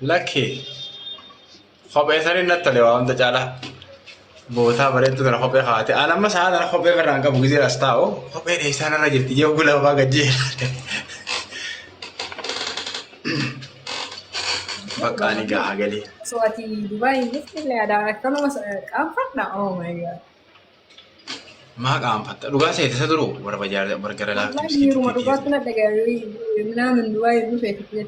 Lucky. Kophee sanii natti tole waa hunda caalaa. Bootaa bareedduu tana kophee kaa'ate. Ani amma sa'a tana kophee birraan qabu gisee as taa'u. Kophee dheessaan irra jirti. Yoo gula waa gajjeera. Bakka ani gahaa galee. So ati Dubai mufti ada kanuma qaanfadha. Oh my god. Maa qaanfatta? Dhugaa seete isa duruu warra gara laaftii Wallahi yeruma dhugaatti na dhaga'ee minaamin Dubai dhufee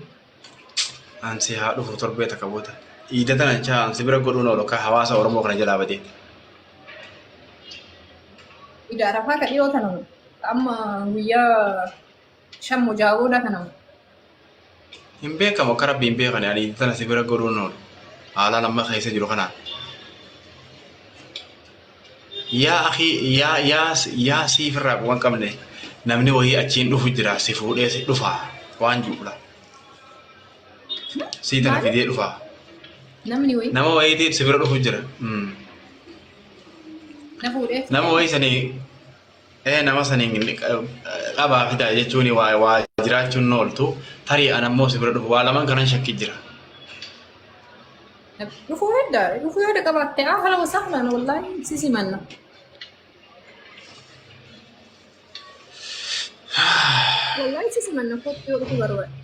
Ansi haa dhufu torbee takka boota. Iida tana chaa ansi bira godhuun oolu akka hawaasa Oromoo kana jalaa badee. Ida Arafaa ka dhiyoo tanamu. Amma guyyaa 5 mujaagoodha tanamu. Hin beekamu akka rabbi hin beekane ani iida tana si bira godhuun oolu. Haalaan amma keessa jiru kanaan. Yaa akhi yaa siifirraa waan qabne namni wayii achiin dhufu jira si fuudhee si dhufaa waan juula. Si tana fidee dhufaa. Namni wayii? Nama wayiitiif si bira dhufu jira. Na fuudhee? Nama wayii sanii nama saniin qabaa fidaa jechuun waa jiraachuun ooltu tarii an ammoo si bira dhufu waa lamaan kanan shakki jira. Dhufuu yaada qabaattee haala wasaalaan wallahi sisi manna. Wallahi sisi manna kotti yoo dhufu barbaade.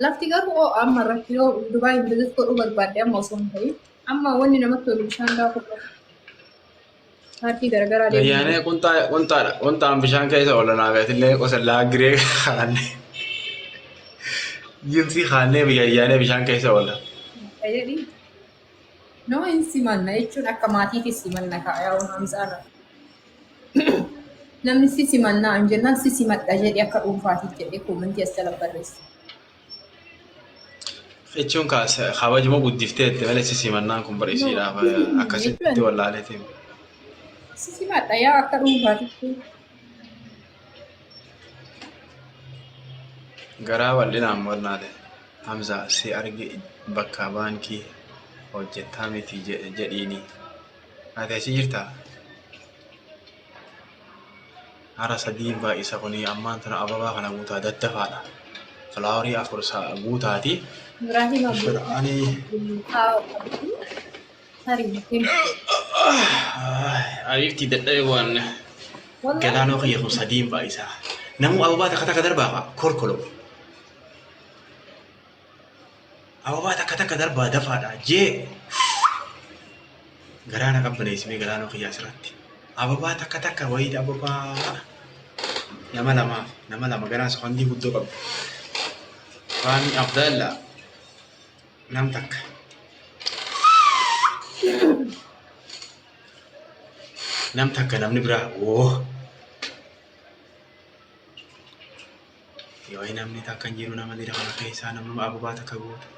Lafti garuu amma irratti yoo Dubai bilis godhuu barbaadde amma osoo hin ta'in amma wanni namatti tolu bishaan daakuu qaba. Paartii garaagaraa deemu. Ayyaanee qunxaan bishaan keessa oolanaa gatillee qosallaa giree kaanee. Jimsi kaanee biyya ayyaanee bishaan keessa oola. Ayyaadhi. Nama hin simanna jechuun akka maatiitti simanna kaayaa hamsaadha. Namni si simannaa hin jennaan si simadha jedhee akka dhuunfaatiif jedhee koomantii as jala barreessa. Jechuun kabajuma guddifteetti malee si simannaan kun bareesiidhaaf akkasitti wallaaleetiin. Si simadha yaa akka dhuunfaatitti. Garaa bal'inaan mornaale Hamza si arge bakka baankii hojjetaa miti jedhiini. Ati achi jirtaa? Hara sadii baay'isa kuni ammaan tana ababaa kana guutaa daddafaadha. Filaawarii 4 guutaati. Ibrahim Ani Ariifti dadhabe waan galaanoo kiyya kun sadiin baay'isa. Namu ababaa takka darbaa korkolo. Ababaa takka darbaa dafaadha jee. Garaana qabbaneessimee galaanoo kiyyaa asirratti. Ababaa takka wayii ababaa nama lama garaan sakandii guddoo qabu. Waan Abdalla nam takka. Nam takka namni biraa yoo namni takka hin jiru nama dira kana keessaa nama ababaa takka gootu.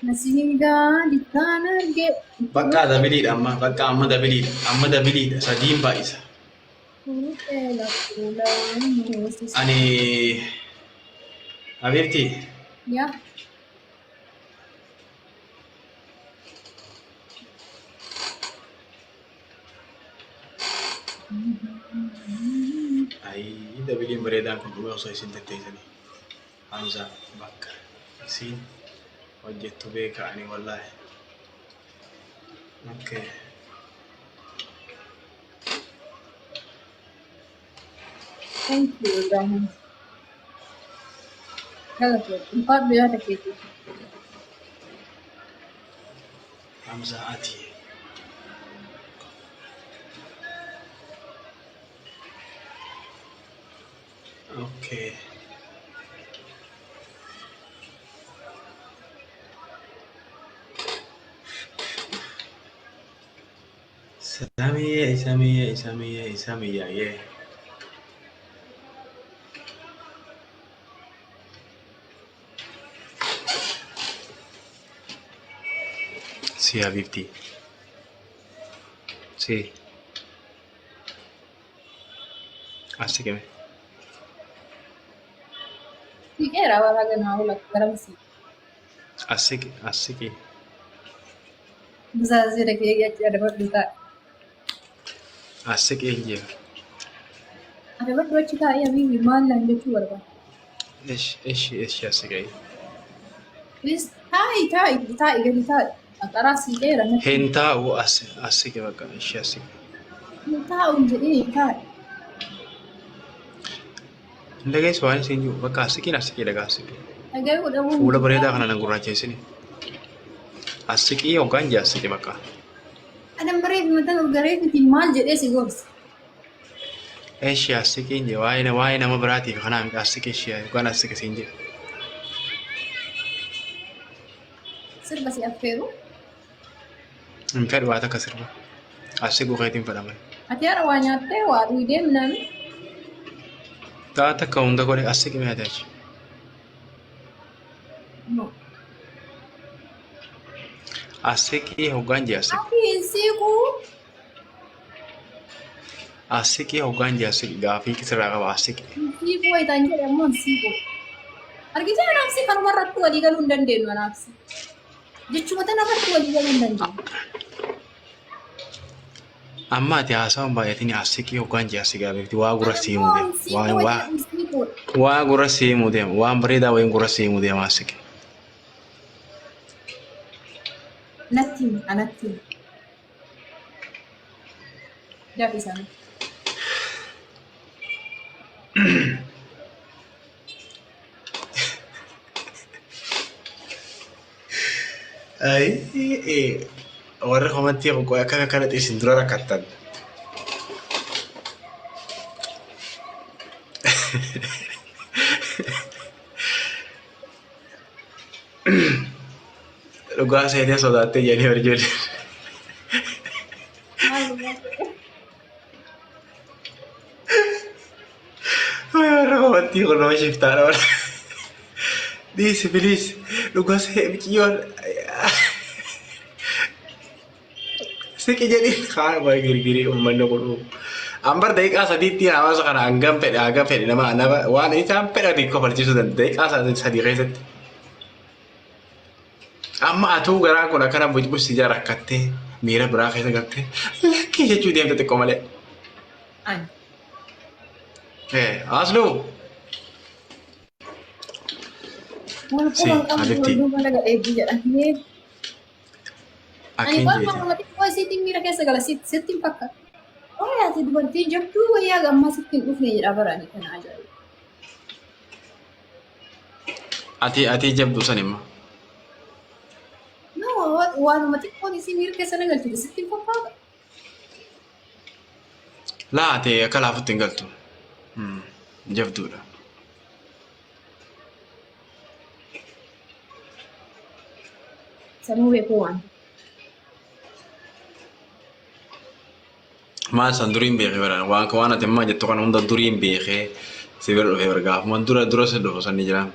Nasihinga di tanah ge. Bakka dabiliidha amma dabiliidha sadiin baay'isa. Ani Habibti. Ya. Ay dabiliin bareedaan kun dhuma osoo isin tetteessanii. Hamza bakka isin hojjettu beeka ani wallahi. Okay. Thank you, Ibrahim. Kalau tu, empat biar tak itu. Hamza ati. Okay. Isamiya, yeah. Sí, Habibti. Sí. Así que Si era bara ganaa wala garamsi. así que Buzaazira kee jecha dabaddu taa'e. así que inje. Dabaddu achi taa'ee habiibi maal naan jechuu barbaada. ايش así que Bis taa'i gadi taa'i. Aqaraa siiqeera natti. هنتا así que بقى ايش así Taa'uun jedhee taa'i. لقى سؤال سينجو بقى así que لقى así que Dhaga'uu dhabuu فولا miti بريدا taa'i. خنا نقول سيني así que يوكان جا así que بقى Adam bareefi mataa gareefitiin maal jedhee si gorsa. ايش así que inje واينا ما براتي خنا así que ايش يوكان así que سينجي Sirba si affeeru. من فد واتا كسر así que خيتين فدامن Ati hara waa nyaattee waa dhuydee minaan. تا كون ده كله así que me هتاش No. así que يوكان جا así Ati hin siiquu. así que يوكان جا así que غافي كسر غافا así que Siiquu wayitaan jedhe ammoo hin siiquu. Argitee anaafsi kanuma irratti walii galuu hin dandeenyu anaafsi. Jechuma tana irratti walii galuu hin dandeenyu. amma ati haasawaan baay'atiin así que يوكان جا así que غافي waa gura siimu Ammoo deema hin siiquu wajjin hin siiquudha. waa gura siimu deema waan bareedaa wayin gura siimu deema así que Natti himi anatti himi. Daafi isaanii. ay warra komatti qoqqoo akka kanatti isin dura rakkattan dhugaa seenee sodaattee jedhanii hojjetu Maal dhugaa? warra komatti qoqqoo shiftaadha warra dhiisi biliis dhugaa seenee biciyyoon siqi jedhin kaan baay'ee girgirii uummanni godhu ambar daqiiqaa sadiitti hawaasa kana hangam fedhe nama waan isaan fedhan hiikoo barsiisuu danda'a daqiiqaa sadii keessatti. Amma atuu garaa kun akkana bucbusi ija rakkattee miira biraa keessa galtee lakkii jechuu deemte xiqqoo malee. Ani. Asluu Wal Si, quban qabdu Habibti. wal duuba laga eegdi jedhamee. Ani akkin waan jeeti. marmatti waa isiitiin miira keessa gala sitti hin fakkaatu. Waa ati dubartii jabduu wayyaa gammaa sitti hin dhufne jedha barani kana ajaa'iba. Ati jabdu san immoo. No, waanuma xiqqoon isii miira keessa na galchite sitti hin fakkaatu. Laa ati akka laafutti hin galtu. Jabduudha. Sanuu beekuu waan. Maal san duriin beekee baraan waan ati ammaa jettu kana hunda duriin beekee si bira dhufee bara gaafuma dura si dhufu san ni jiraa.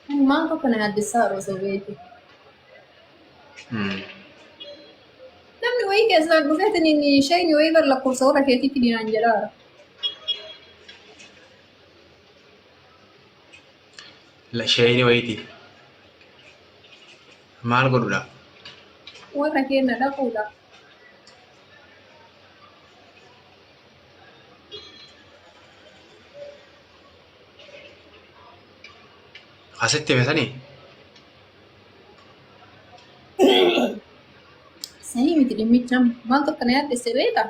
Ani maan tokko na yaaddeessaa yeroo isa beeku. Namni wayii keessaa dhufeetiin isheen wayii gara lakkoofsa warra keetiitti dinaan jedhaara. Shayini wayiiti. Maal godhudha? Warra keenya dhaquudha. Asitti hime sanii? Sanii miti dhimmicha maal tokko na yaaddeesse beekaa?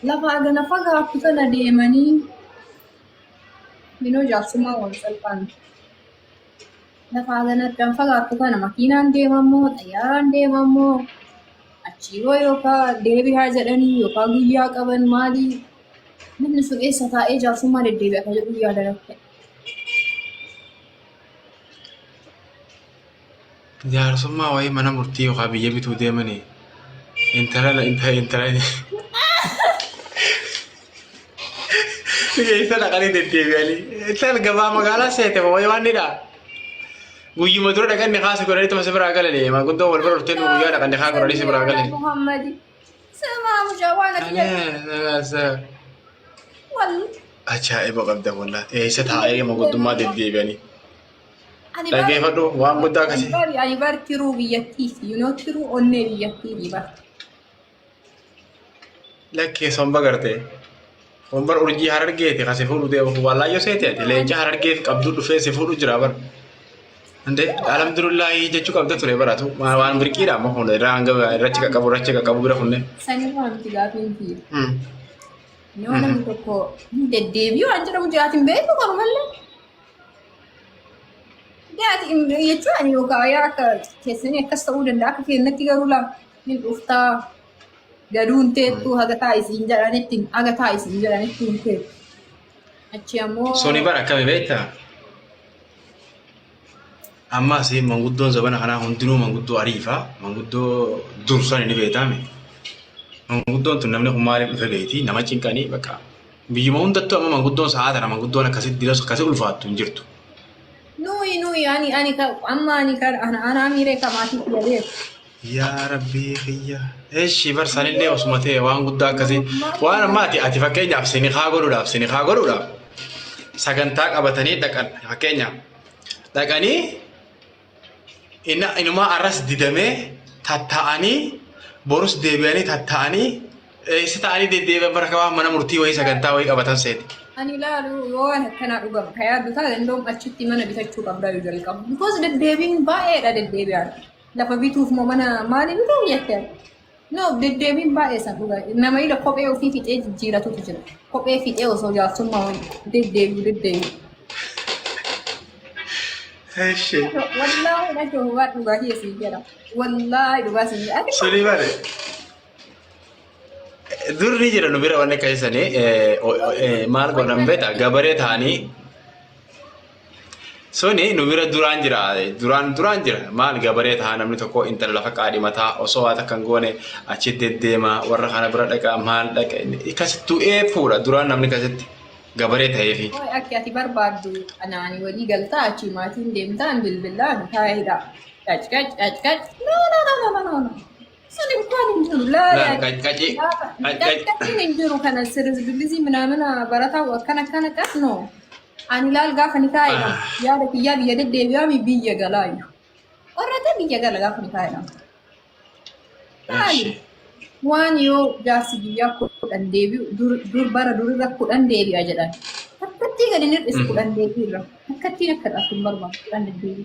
Lafa gana fagaattu kana deemanii minoo jaarsummaa wal salphaan. Lafa gana addaan fagaattu kana makiinaan deemamoo xayyaaraan deemamoo achiiroo yookaan deebi'aa jedhanii yookaan guyyaa qaban maalii namni sun eessa taa'ee jaarsummaa deddeebi'a akka jedhu yaada rakkate. Jaarsummaa wayii mana murtii yookaan biyya bituu deemanii intala Keessa dhaqanii deddeebi'anii. Isaan gabaa magaalaa seete moo waan nidhaa? Guyyuma dura dhaqanni kaasa godhanii tuma si biraa galanii. Maanguddoon wal bira dhufteen guyyaa dhaqanni kaa godhanii si biraa galanii. Muhammadi. Sama mujawaana Aleessa. Ajaa'iba qabda walaa. Eessa taa'ee maanguddummaa deddeebi'anii. Dhaggeeffadhu waan guddaa akkasii. Ani bar tiruu biyyattiiti. Tiruu onnee biyyattiiti bar. Lakkee somba gartee. Sombar urjii harargeeti kasi fuudhu deemu wallaayyoo seeteeti. Leenca harargeef qabduu dhufee si fuudhu jira bar. Ande alhamdulillahi jechuu qabda ture baratu. Waan birqiidha amma hunda irrachi qaqqabu bira kunne. Sani waan itti gaafiin fiira. Yoo namni tokko deddeebi'u waan jedhamu jiraatiin beeku qabu mallee. Jechuun yookaan akka keessanii akkas ta'uu danda'a akka keenyatti garuu lama hin dhuftaa gaduun teettuu haga taa'isiin jedhanitti hin teettu. Achi ammoo. Soni bara akkami beektaa? Ammas manguddoon zabana kanaa hundinuu manguddoo ariifaa manguddoo dursan ni beekame. Manguddoon tun namni kun maaliif dhufe beekti nama cinqanii bakka biyyuma hundattuu amma manguddoon sa'aatana manguddoon akkasii ulfaattu hin jirtu. Nuyi ani kan ana miiree kamaatii fiyadeef. Yaa Rabbii xiyya. Eeshi barsaanillee osuma ta'e waan guddaa akkasii waan ammaati ati fakkeenyaaf sinihaa godhuudhaaf sagantaa qabatanii dhaqan fakkeenyaaf dhaqanii inumaa arras didamee tatta'anii borus deebi'anii tatta'anii si ta'anii deddeebi'an bara kabaa mana murtii wayii sagantaa wayii qabatan seeti. Ani ilaalu yoo waan akkanaa dhugamu yaaddu taate indoom achitti mana bitachuu qabdaa yoo jalqabu. Because deddeebiin baay'eedha deddeebi'aan. Lafa bituuf moo mana maali bituu jettee? No deddeebiin baay'ee san dhugaa. Nama ila kophee ofii fixee jijjiiratutu jira. Kophee fixee osoo jaarsummaa deddeebi'u. Eeshi. Wallaahi dhagoo waan dhugaa keessi jedha. Wallaahi dhugaa sin jedha. Suni bare. Durri jira nu bira wanne keessanii maal godhan beeta gabaree ta'anii suni nu bira duraan jira maal gabaree ta'an namni tokko intala lafa qaadhimataa osoo waan akka goone achi deddeema warra kana bira dhaqa maal dhaqa akkasittuu fuudha duraan namni akkasitti gabaree ta'eefi. Akka ati barbaaddu anaanii walii galtaa achi maatiin deemtaan bilbilaan taa'edha. Qac. No. Sani bukan injuru lah. Qaci injuru kana series bilisi mana barata kana kan no. Ani lal gaafa ni taa'edha. Yaada kiyyaa biyya deddeebi'aa mi biyya galaayu. Warrata biyya gala gaafa ni taa'edha. Maali? Waan yoo jaarsi biyyaa kudhan deebi'u dur bara durirra kudhan deebi'a jedhan. Akkatti gadi nir'is kudhan deebi'irra. Akkattiin akka dhaabbiin barbaadu kudhan deebi'u.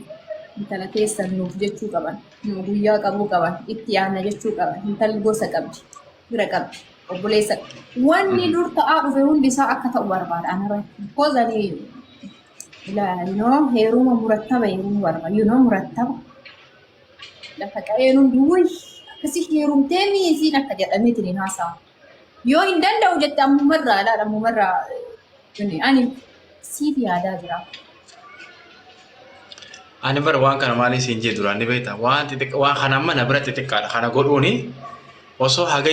Intala keessan nuuf jechuu qaban, nu guyyaa qabuu qaban, itti yaadna jechuu qaban, intalli gosa qabdi, bira qabdi, obboleessa. Wanni dur ta'aa dhufe hundi isaa akka ta'u barbaada anarratti. Kozanii heeruma murattaba murattaba. Lafa qa'een hundi wuy akkasii heerumtee miisiin akka jedhameetiin hin haasa'a. Yoo hin danda'u jette ammumarraa ani siif yaadaa jira. Ani bara waan kana maaliif siin jedhu duraan ni beektaa waan kana amma na biratti xiqqaadha kana godhuuni osoo haga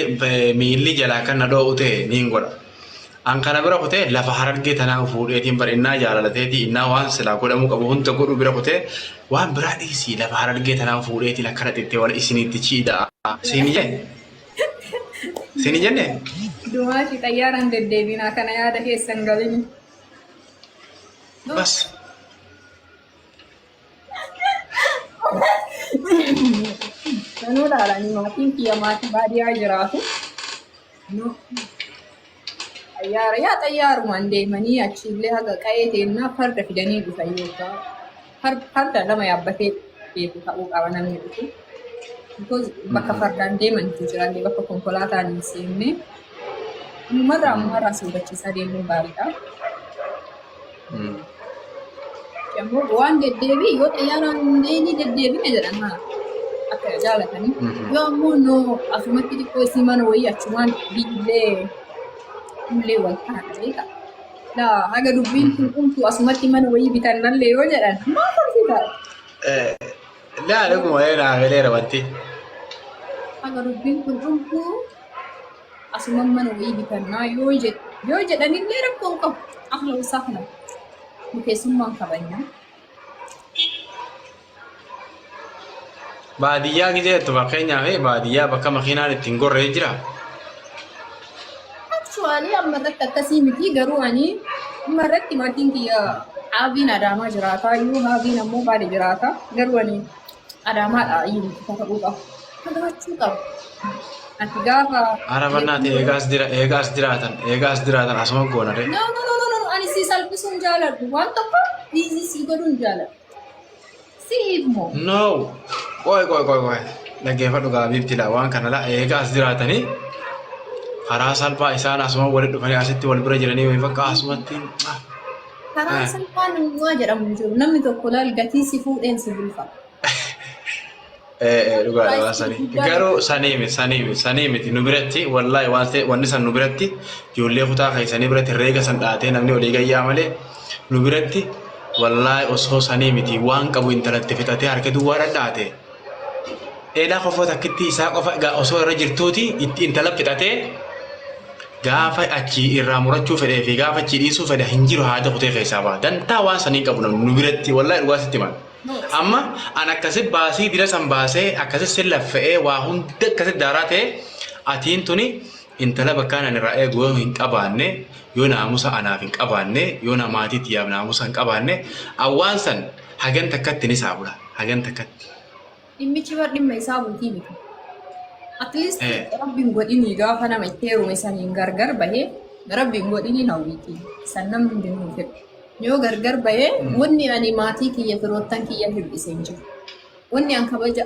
miilli jalaa kan na dho'u ta'e niin godha. An kana bira kutee lafa harargee tanaa fuudheetiin bara innaa jaalalateetii innaa waan silaa godhamuu qabu hunda godhuu bira kutee waan biraa dhiisii lafa harargee tanaa fuudheetiin akkana xixiqqee wal isiniitti ciidha. Siini jenne? Dumaashii xayyaaraan deddeebinaa kana yaada keessan galini. Bas. Kanuu dhaalanii maatiin kiyya maatii baadiyyaa jiraatu. Xayyaarumaan deemanii achiillee haga qa'ee teennaa farda fidanii dhufan yookaan farda lama yaabbatee beeku ta'uu qaba namni dhufu. Bakka fardaan deemantu jiranii bakka konkolaataan hin seenne. Ammarraa suubachiisaa deemuun gaariidha. Waan deddeebii yoo xayyaaraan deddeebine jedhan akka jaalatanii yoo ammoo asumatti xiqqoo isii mana wayii achumaan biillee wal kana beeka. Haga dubbiin kun dhumtu asumatti mana wayii bitannallee yoo jedhan maal farsiisa? Dhuguma naa galeera wanti. Haga dubbiin kun dhumtu asumaan mana wayii bitannaa yoo jedhu Yoo jedhanillee rakkoon qabu. Ahla usahla. Keessummaan kabajna. Baadiyyaa gideettu fakkeenyaaf baadiyyaa bakka makiinaan ittiin gorree jira. Actually amma irratti akkasii miti garuu ani amma irratti maatiin kiyya haabiin Adaamaa jiraata iyyuu haabiin ammoo baadiyyaa jiraata garuu ani Adaamaadha iyyuu ta'uu qabu. Kabajachuu qabu. Ati gaafa Arabannaati eegaas jiraatan asuma goonare. No, ani si salphisuun jaaladhu waan tokko dhiisii si godhuun jaaladhu. Siifmoo. No. Qoy. Dhaggeeffadhu gaabibtidha waan kana la eegaas jiraatanii karaa salphaa isaan asuma walitti dhufanii asitti wal bira jiranii wayii fakka asumatti. Karaa salphaan waa jedhamu jiru namni tokko laal gatii si fuudheen si bulfa. Dhugaadha waan sanii. Garuu sanii miti nu biratti wallaahi wanni san nu biratti ijoollee kutaa keessanii biratti reega san dhaatee namni olii gayyaa malee nu biratti wallaahi osoo sanii miti waan qabu intalatti fixatee harka duwwaa dhadhaate. Eedaa qofoota akkitti isaa qofa osoo irra jirtuuti itti intala fixatee gaafa achi irraa murachuu fedhee fi gaafa achi dhiisuu fedhe hin jiru haada kutee keessaa ba'a. Dantaa waan sanii qabu nu biratti wallaahi dhugaa sitti maal. Amma an akkasitti baasii dira san baasee akkasitti sin laffa'ee waa hunda akkasitti daaraa ta'e atiin tuni intala bakkaan ani irraa eegu yoo hin qabaanne yoo naamusa anaaf hin qabaanne yoo namaatii xiyyaaf naamusa hin qabaanne awwaan san hagan takkatti ni saabula hagan takkatti. Dhimmichi bar dhimma isaa buutii miti. At least rabbiin godhinii gaafa nama itti heerume saniin gargar bahee rabbiin godhinii hawwiitii san namni hundinuu fedhu. Yoo gargar bahee wanni ani maatii kiyya firoottan kiyya hir'isee hin jiru. Wanni an kabaja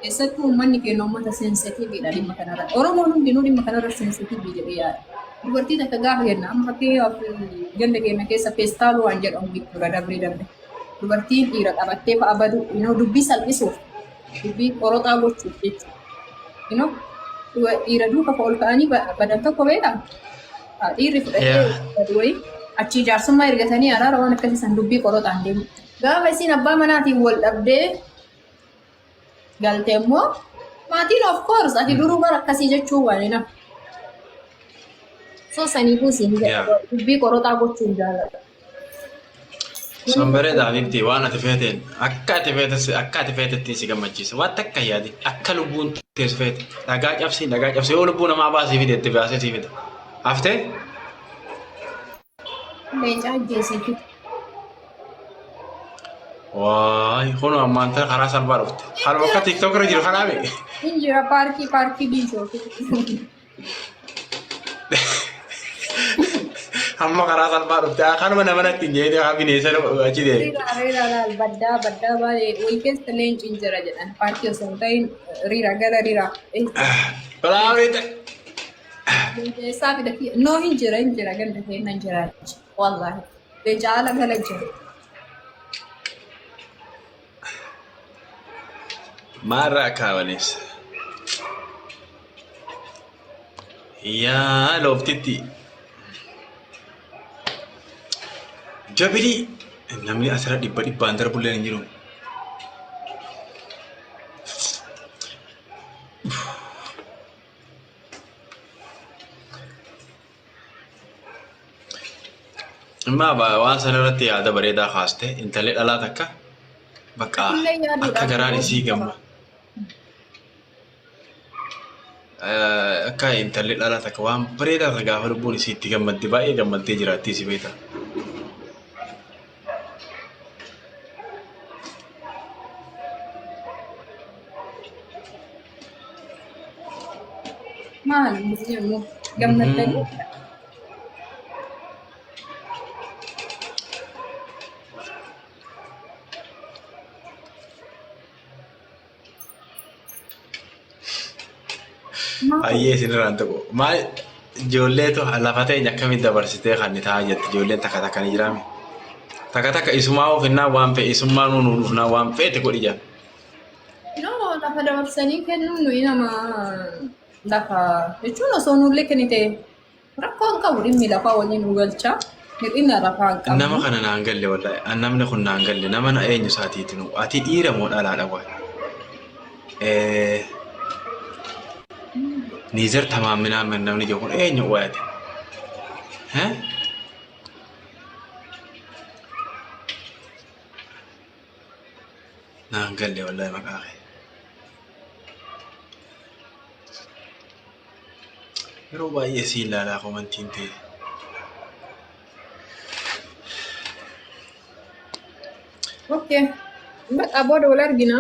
keessattuu uummanni keenya uummata seensitiiviidha dhimma kanarra. Oromoon hundinuu dhimma kanarra seensitiivii jedhee yaada. Dubartiin akka gaafa jenna amma fakkeenyaaf ganda keenya keessa feestaaluu waan jedhamu jechuudha dabree. Dubartiin dhiira qabattee fa'a badu dubbii salphisuuf dubbii qoroxaa gochuuf jechuudha. Dhiira duuka ol ka'anii badan tokko beekaa? Dhiirri fudhatee badu wayii achi jaarsummaa ergatanii araara waan akkasiisan dubbii qoroxaan deemu. Gaafa isiin abbaa manaatiin wal dhabdee galte immoo maatiin of course ati duruu bara akkasii jechuu waan naaf. So saniifuu siin dubbii qoroxaa gochuun jaalladha. Somberee daafifti waan ati feeteen akka ati feetetti si gammachiisa waan takka yaadi akka lubbuun teessu feete dhagaa cabsii yoo lubbuu namaa baasii fideetti baasee sii fida. Haftee? Leencaa ajjeesiifi. Waay kun ammaan ta'e karaa salphaa dhufte. Harma akka TikTok irra jiru kanaa beeku. Injira paarkii biishoofi. Amma karaa salphaa dhufte kanuma nama natti hin jeedee haa bineensa achi deemu. Riira baddaa baay'ee wayii keessa leenci injira jedhan paarkii osoo hin ta'in riira gara riira. Balaawwiidha. Leencaa fidati noo injira ganda keenya injira wallaahi leenca haala gala jira. Mara kawanis. Yaa looftiti. Jabili namni asirra dhibbaan darbullee hin jiru. Amma waan sanarratti yaada bareedaa kaaste intalli dhalaa takka bakka akka garaan isii gamma. Akka intalli dhalaa takka waan bareedaa takka gaafa lubbuun isii itti gammadde baay'ee gammaddee jiraattii si beekta. Maal immoo gammaddanii? Ayyee isinirraan tokko maal ijoolleetu lafa ta'e akkamitti dabarsitee kan taa'aa jirti ijoolleen takka ni jiraame. Takka isumaa ofinnaa waan fe'e isummaa nuun dhufnaa waan fe'ete godhi jaa. Lafa dabarsanii kennuun nuyi nama lafa jechuun osoo nullee kennite rakkoo hin qabu dhimmi lafaa waliin nu galchaa hir'ina lafaa hin qabu. Nama kana naan galle wallaahi namni kun naan galle nama na eenyu isaatiiti nu ati dhiira moo dhalaadha waan. Nizer tamaaminaa namni jiru kun eenyu waayate. ها نعم قال لي والله مقاخي يروبا يسيل لا قومنتين تي Oke. Mbak, booda wal argina.